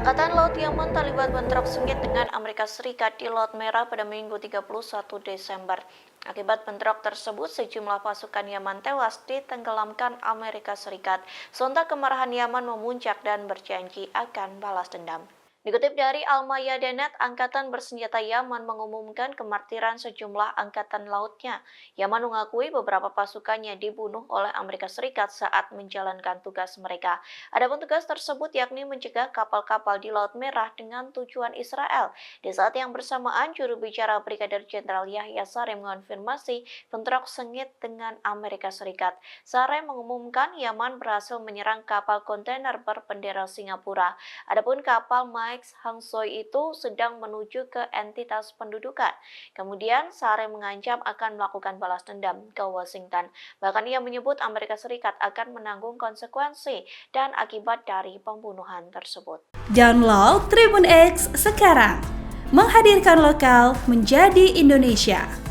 Angkatan Laut Yaman terlibat bentrok sengit dengan Amerika Serikat di Laut Merah pada Minggu 31 Desember. Akibat bentrok tersebut, sejumlah pasukan Yaman tewas ditenggelamkan Amerika Serikat. Sontak kemarahan Yaman memuncak dan berjanji akan balas dendam. Dikutip dari Al-Mayadanet, Angkatan Bersenjata Yaman mengumumkan kemartiran sejumlah angkatan lautnya. Yaman mengakui beberapa pasukannya dibunuh oleh Amerika Serikat saat menjalankan tugas mereka. Adapun tugas tersebut yakni mencegah kapal-kapal di Laut Merah dengan tujuan Israel. Di saat yang bersamaan, juru bicara Brigadir Jenderal Yahya Saree mengonfirmasi bentrok sengit dengan Amerika Serikat. Saree mengumumkan Yaman berhasil menyerang kapal kontainer berbendera Singapura. Adapun kapal Max Hangzhou itu sedang menuju ke entitas pendudukan. Kemudian Saree mengancam akan melakukan balas dendam ke Washington. Bahkan ia menyebut Amerika Serikat akan menanggung konsekuensi dan akibat dari pembunuhan tersebut. Download Tribun X sekarang, menghadirkan lokal menjadi Indonesia.